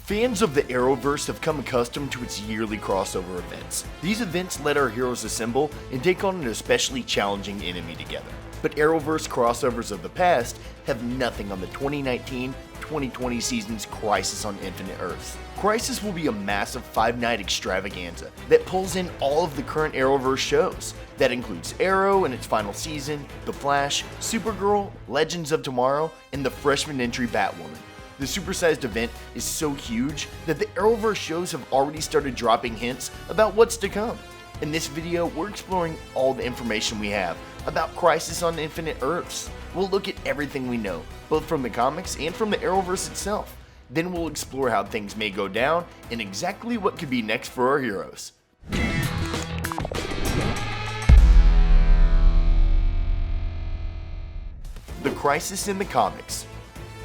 Fans of the Arrowverse have come accustomed to its yearly crossover events. These events let our heroes assemble and take on an especially challenging enemy together. But Arrowverse crossovers of the past have nothing on the 2019-2020 season's Crisis on Infinite Earths. Crisis will be a massive 5-night extravaganza that pulls in all of the current Arrowverse shows. That includes Arrow in its final season, The Flash, Supergirl, Legends of Tomorrow, and the freshman entry Batwoman. The supersized event is so huge that the Arrowverse shows have already started dropping hints about what's to come. In this video, we're exploring all the information we have about Crisis on Infinite Earths. We'll look at everything we know, both from the comics and from the Arrowverse itself. Then we'll explore how things may go down and exactly what could be next for our heroes. The Crisis in the Comics.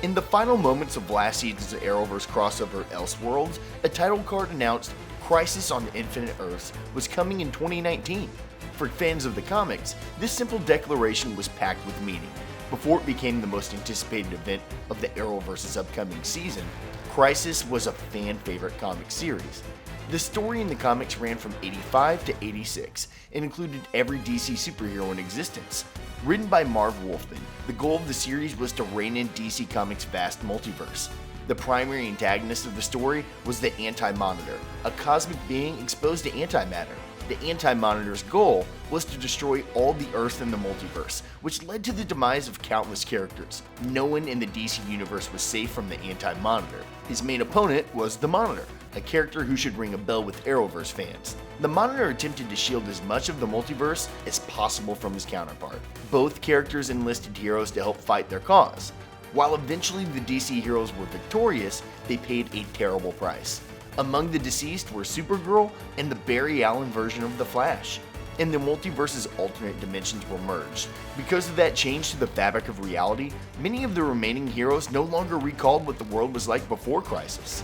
In the final moments of last season's Arrowverse crossover Elseworlds, a title card announced Crisis on Infinite Earths was coming in 2019. For fans of the comics, this simple declaration was packed with meaning. Before it became the most anticipated event of the Arrowverse's upcoming season, Crisis was a fan favorite comic series. The story in the comics ran from 85 to 86 and included every DC superhero in existence. Written by Marv Wolfman, the goal of the series was to rein in DC Comics' vast multiverse. The primary antagonist of the story was the Anti-Monitor, a cosmic being exposed to antimatter. The Anti-Monitor's goal was to destroy all the Earth in the multiverse, which led to the demise of countless characters. No one in the DC universe was safe from the Anti-Monitor. His main opponent was the Monitor, a character who should ring a bell with Arrowverse fans. The Monitor attempted to shield as much of the multiverse as possible from his counterpart. Both characters enlisted heroes to help fight their cause. While eventually the DC heroes were victorious, they paid a terrible price. Among the deceased were Supergirl and the Barry Allen version of The Flash. And the multiverse's alternate dimensions were merged. Because of that change to the fabric of reality, many of the remaining heroes no longer recalled what the world was like before Crisis.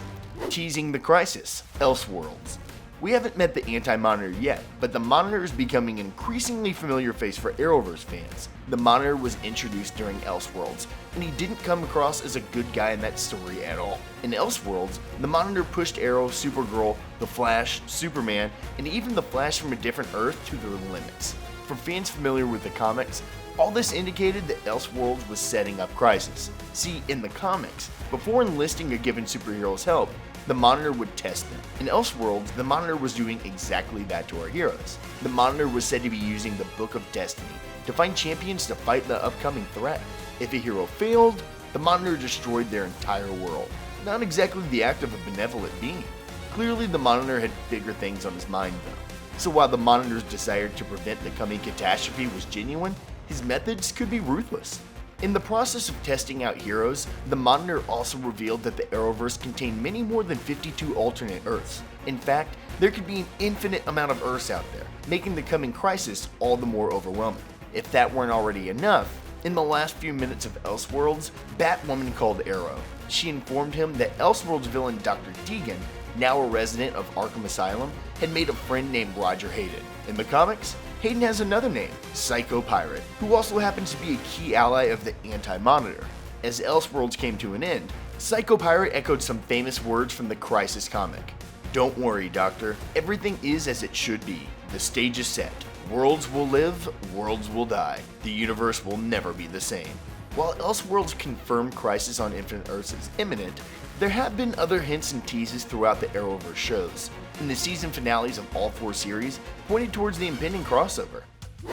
Teasing the Crisis, Elseworlds. We haven't met the Anti-Monitor yet, but the Monitor is becoming an increasingly familiar face for Arrowverse fans. The Monitor was introduced during Elseworlds, and he didn't come across as a good guy in that story at all. In Elseworlds, the Monitor pushed Arrow, Supergirl, The Flash, Superman, and even the Flash from a different Earth to their limits. For fans familiar with the comics, all this indicated that Elseworlds was setting up Crisis. See, in the comics, before enlisting a given superhero's help, the Monitor would test them. In Elseworlds, the Monitor was doing exactly that to our heroes. The Monitor was said to be using the Book of Destiny to find champions to fight the upcoming threat. If a hero failed, the Monitor destroyed their entire world. Not exactly the act of a benevolent being. Clearly the Monitor had bigger things on his mind though. So while the Monitor's desire to prevent the coming catastrophe was genuine, his methods could be ruthless. In the process of testing out heroes, the Monitor also revealed that the Arrowverse contained many more than 52 alternate Earths. In fact, there could be an infinite amount of Earths out there, making the coming Crisis all the more overwhelming. If that weren't already enough, in the last few minutes of Elseworlds, Batwoman called Arrow. She informed him that Elseworlds villain Dr. Deegan, now a resident of Arkham Asylum, had made a friend named Roger Hayden. In the comics, Hayden has another name, Psycho Pirate, who also happens to be a key ally of the Anti-Monitor. As Elseworlds came to an end, Psycho Pirate echoed some famous words from the Crisis comic. "Don't worry, Doctor. Everything is as it should be. The stage is set. Worlds will live, worlds will die. The universe will never be the same." While Elseworlds confirmed Crisis on Infinite Earths is imminent, there have been other hints and teases throughout the Arrowverse shows, and the season finales of all 4 series pointed towards the impending crossover.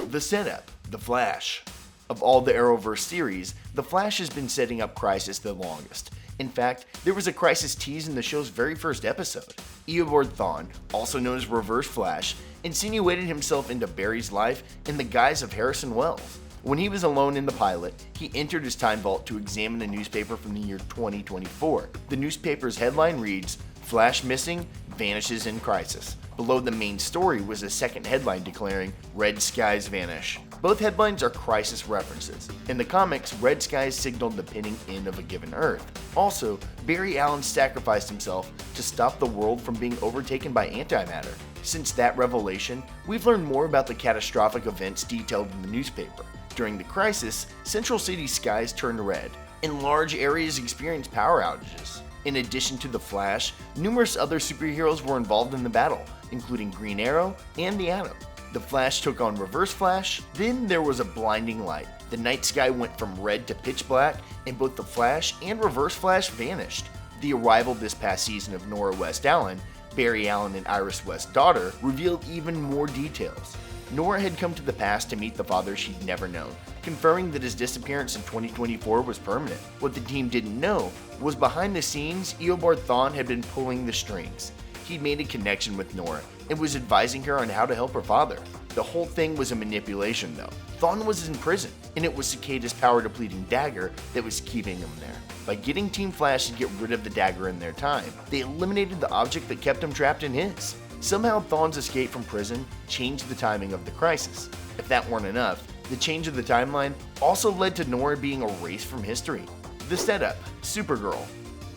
The setup, The Flash. Of all the Arrowverse series, The Flash has been setting up Crisis the longest. In fact, there was a Crisis tease in the show's very first episode. Eobard Thawne, also known as Reverse Flash, insinuated himself into Barry's life in the guise of Harrison Wells. When he was alone in the pilot, he entered his time vault to examine a newspaper from the year 2024. The newspaper's headline reads, "Flash missing, vanishes in Crisis." Below the main story was a second headline declaring, "Red skies vanish." Both headlines are Crisis references. In the comics, red skies signaled the pinning in of a given Earth. Also, Barry Allen sacrificed himself to stop the world from being overtaken by antimatter. Since that revelation, we've learned more about the catastrophic events detailed in the newspaper. During the Crisis, Central City's skies turned red, and large areas experienced power outages. In addition to the Flash, numerous other superheroes were involved in the battle, including Green Arrow and the Atom. The Flash took on Reverse Flash, then there was a blinding light. The night sky went from red to pitch black, and both the Flash and Reverse Flash vanished. The arrival this past season of Nora West Allen, Barry Allen and Iris West's daughter, revealed even more details. Nora had come to the past to meet the father she'd never known, confirming that his disappearance in 2024 was permanent. What the team didn't know was behind the scenes, Eobard Thawne had been pulling the strings. He'd made a connection with Nora and was advising her on how to help her father. The whole thing was a manipulation though. Thawne was in prison, and it was Cicada's power-depleting dagger that was keeping him there. By getting Team Flash to get rid of the dagger in their time, they eliminated the object that kept him trapped in his. Somehow Thawne's escape from prison changed the timing of the crisis. If that weren't enough, the change of the timeline also led to Nora being erased from history. The setup, Supergirl.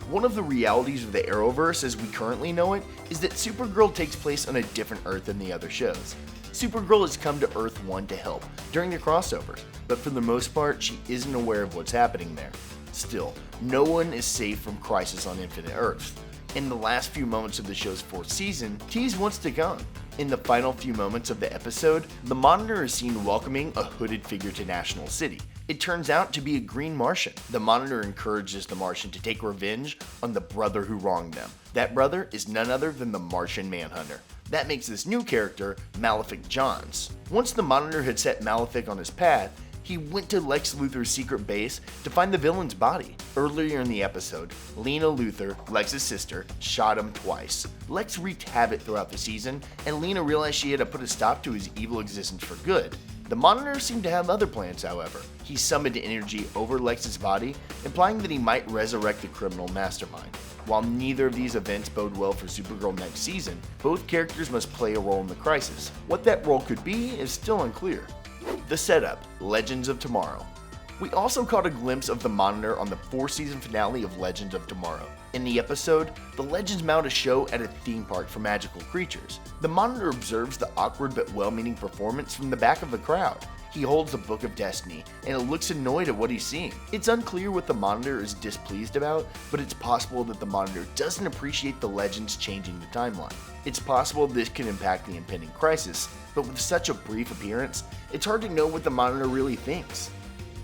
One of the realities of the Arrowverse as we currently know it is that Supergirl takes place on a different Earth than the other shows. Supergirl has come to Earth 1 to help during the crossovers, but for the most part she isn't aware of what's happening there. Still, no one is safe from Crisis on Infinite Earths. In the last few moments of the show's 4th season, tease what's to come. In the final few moments of the episode, the Monitor is seen welcoming a hooded figure to National City. It turns out to be a green Martian. The Monitor encourages the Martian to take revenge on the brother who wronged them. That brother is none other than the Martian Manhunter. That makes this new character Malefic Johns. Once the Monitor had set Malefic on his path, he went to Lex Luthor's secret base to find the villain's body. Earlier in the episode, Lena Luthor, Lex's sister, shot him twice. Lex wreaked havoc throughout the season, and Lena realized she had to put a stop to his evil existence for good. The Monitor seemed to have other plans, however. He summoned energy over Lex's body, implying that he might resurrect the criminal mastermind. While neither of these events bode well for Supergirl next season, both characters must play a role in the crisis. What that role could be is still unclear. The setup, Legends of Tomorrow. We also caught a glimpse of the Monitor on the 4th-season finale of Legends of Tomorrow. In the episode, the Legends mount a show at a theme park for magical creatures. The Monitor observes the awkward but well-meaning performance from the back of the crowd. He holds the Book of Destiny, and it looks annoyed at what he's seeing. It's unclear what the Monitor is displeased about, but it's possible that the Monitor doesn't appreciate the Legends changing the timeline. It's possible this could impact the impending crisis, but with such a brief appearance, it's hard to know what the Monitor really thinks.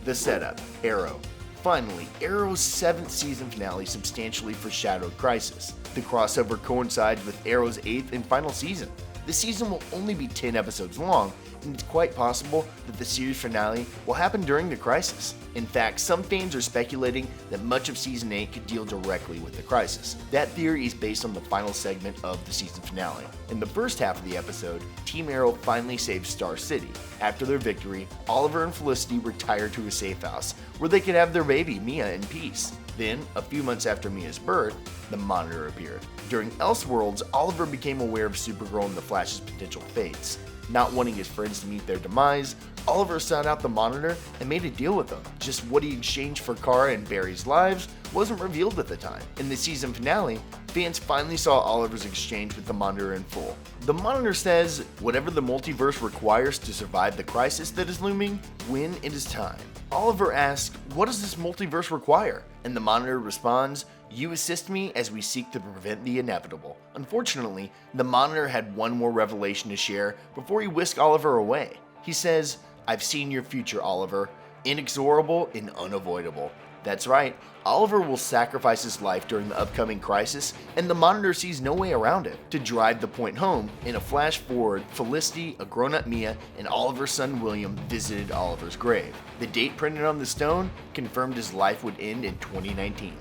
The setup, Arrow. Finally, Arrow's 7th season finale substantially foreshadowed Crisis. The crossover coincides with Arrow's 8th and final season. The season will only be 10 episodes long, and it's quite possible that the series finale will happen during the crisis. In fact, some fans are speculating that much of Season 8 could deal directly with the crisis. That theory is based on the final segment of the season finale. In the first half of the episode, Team Arrow finally saves Star City. After their victory, Oliver and Felicity retire to a safe house, where they could have their baby, Mia, in peace. Then, a few months after Mia's birth, the Monitor appeared. During Elseworlds, Oliver became aware of Supergirl and the Flash's potential fates. Not wanting his friends to meet their demise, Oliver sought out the Monitor and made a deal with them. Just what he exchanged for Kara and Barry's lives wasn't revealed at the time. In the season finale, fans finally saw Oliver's exchange with the Monitor in full. The Monitor says, whatever the multiverse requires to survive the crisis that is looming, when it is time. Oliver asks, what does this multiverse require? And the Monitor responds, you assist me as we seek to prevent the inevitable. Unfortunately, the Monitor had one more revelation to share before he whisked Oliver away. He says, I've seen your future, Oliver. Inexorable and unavoidable. That's right, Oliver will sacrifice his life during the upcoming crisis, and the Monitor sees no way around it. To drive the point home, in a flash forward, Felicity, a grown-up Mia, and Oliver's son William visited Oliver's grave. The date printed on the stone confirmed his life would end in 2019.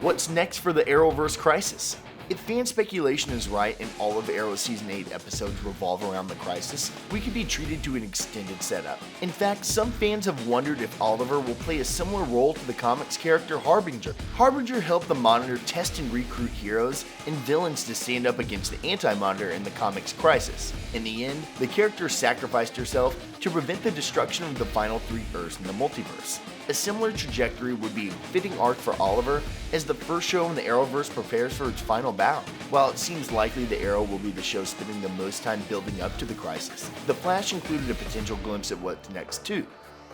What's next for the Arrowverse crisis? If fan speculation is right and all of Arrow's Season 8 episodes revolve around the crisis, we could be treated to an extended setup. In fact, some fans have wondered if Oliver will play a similar role to the comics character Harbinger. Harbinger helped the Monitor test and recruit heroes and villains to stand up against the Anti-Monitor in the comics crisis. In the end, the character sacrificed herself to prevent the destruction of the final 3 Earths in the multiverse. A similar trajectory would be a fitting arc for Oliver as the first show in the Arrowverse prepares for its final bout. While it seems likely the Arrow will be the show spending the most time building up to the crisis, The Flash included a potential glimpse at what's next too.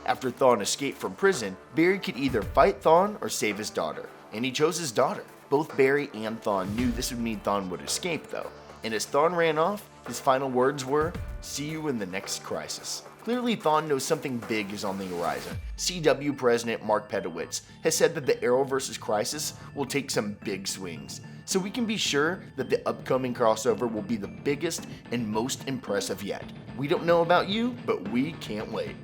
After Thawne escaped from prison, Barry could either fight Thawne or save his daughter, and he chose his daughter. Both Barry and Thawne knew this would mean Thawne would escape though, and as Thawne ran off, his final words were, "See you in the next crisis." Clearly, Thawne knows something big is on the horizon. CW President Mark Pedowitz has said that the Arrowverse's crisis will take some big swings, so we can be sure that the upcoming crossover will be the biggest and most impressive yet. We don't know about you, but we can't wait.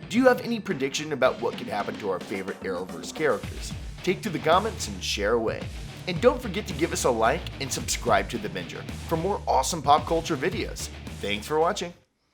Do you have any prediction about what could happen to our favorite Arrowverse characters? Take to the comments and share away. And don't forget to give us a like and subscribe to The Binger for more awesome pop culture videos. Thanks for watching.